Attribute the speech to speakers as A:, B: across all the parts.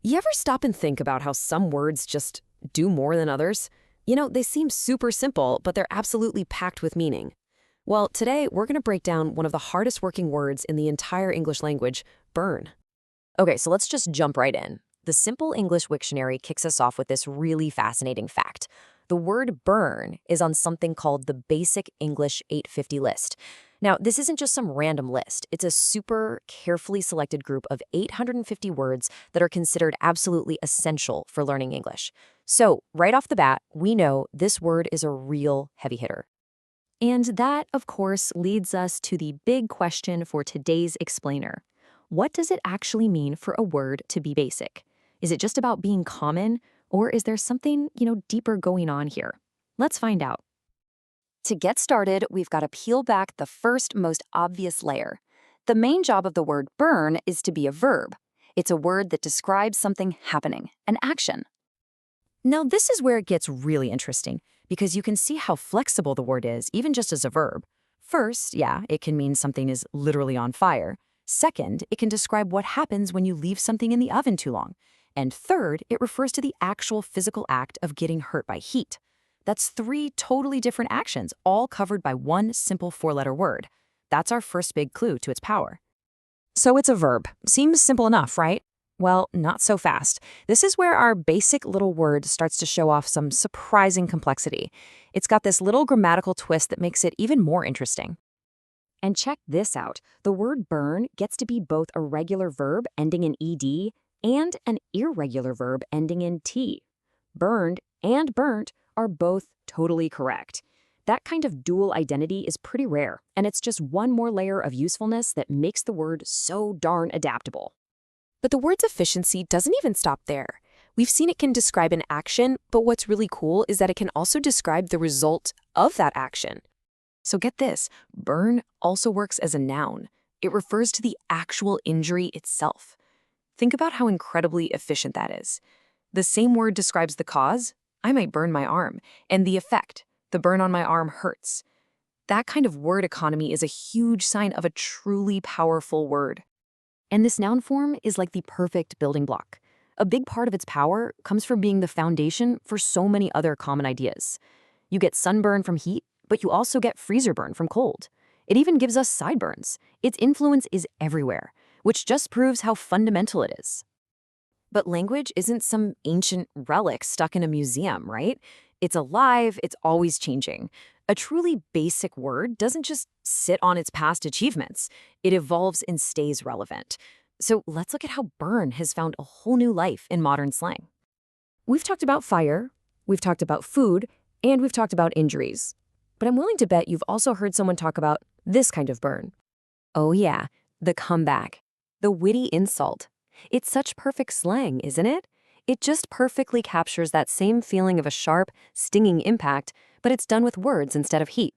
A: You ever stop and think about how some words just do more than others? They seem super simple, but they're absolutely packed with meaning. Well, today we're going to break down one of the hardest working words in the entire English language, burn. Okay, so let's just jump right in. The Simple English Wiktionary kicks us off with this really fascinating fact. The word burn is on something called the Basic English 850 list. Now, this isn't just some random list. It's a super carefully selected group of 850 words that are considered absolutely essential for learning English. So, right off the bat, we know this word is a real heavy hitter. And that, of course, leads us to the big question for today's explainer. What does it actually mean for a word to be basic? Is it just about being common, or is there something, deeper going on here? Let's find out. To get started, we've got to peel back the first, most obvious layer. The main job of the word burn is to be a verb. It's a word that describes something happening, an action. Now, this is where it gets really interesting, because you can see how flexible the word is, even just as a verb. First, it can mean something is literally on fire. Second, it can describe what happens when you leave something in the oven too long. And third, it refers to the actual physical act of getting hurt by heat. That's three totally different actions, all covered by one simple four-letter word. That's our first big clue to its power. So it's a verb. Seems simple enough, right? Well, not so fast. This is where our basic little word starts to show off some surprising complexity. It's got this little grammatical twist that makes it even more interesting. And check this out. The word burn gets to be both a regular verb ending in ed and an irregular verb ending in t. Burned and burnt are both totally correct. That kind of dual identity is pretty rare, and it's just one more layer of usefulness that makes the word so darn adaptable. But the word's efficiency doesn't even stop there. We've seen it can describe an action, but what's really cool is that it can also describe the result of that action. So get this, burn also works as a noun. It refers to the actual injury itself. Think about how incredibly efficient that is. The same word describes the cause, I might burn my arm, and the effect, the burn on my arm hurts. That kind of word economy is a huge sign of a truly powerful word. And this noun form is like the perfect building block. A big part of its power comes from being the foundation for so many other common ideas. You get sunburn from heat, but you also get freezer burn from cold. It even gives us sideburns. Its influence is everywhere, which just proves how fundamental it is. But language isn't some ancient relic stuck in a museum, right? It's alive, it's always changing. A truly basic word doesn't just sit on its past achievements. It evolves and stays relevant. So let's look at how burn has found a whole new life in modern slang. We've talked about fire, we've talked about food, and we've talked about injuries. But I'm willing to bet you've also heard someone talk about this kind of burn. Oh yeah, the comeback, the witty insult. It's such perfect slang, isn't it? It just perfectly captures that same feeling of a sharp, stinging impact, but it's done with words instead of heat.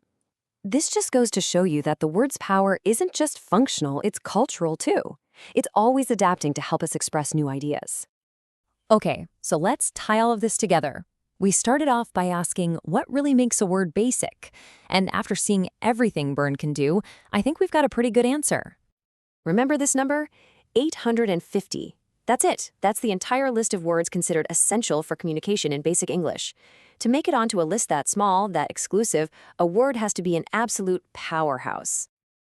A: This just goes to show you that the word's power isn't just functional, it's cultural too. It's always adapting to help us express new ideas. Okay, so let's tie all of this together. We started off by asking what really makes a word basic, and after seeing everything burn can do, I think we've got a pretty good answer. Remember this number? 850. That's it. That's the entire list of words considered essential for communication in basic English. To make it onto a list that small, that exclusive, a word has to be an absolute powerhouse.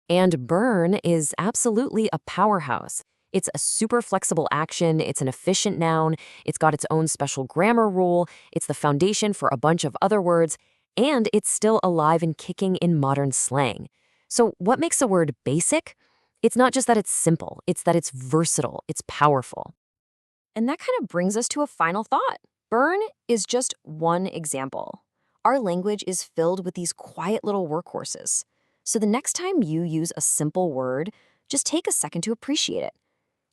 A: And burn is absolutely a powerhouse. It's a super flexible action, it's an efficient noun, it's got its own special grammar rule, it's the foundation for a bunch of other words, and it's still alive and kicking in modern slang. So what makes a word basic? It's not just that it's simple, it's that it's versatile, it's powerful. And that kind of brings us to a final thought. Burn is just one example. Our language is filled with these quiet little workhorses. So the next time you use a simple word, just take a second to appreciate it.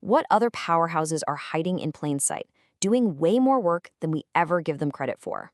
A: What other powerhouses are hiding in plain sight, doing way more work than we ever give them credit for?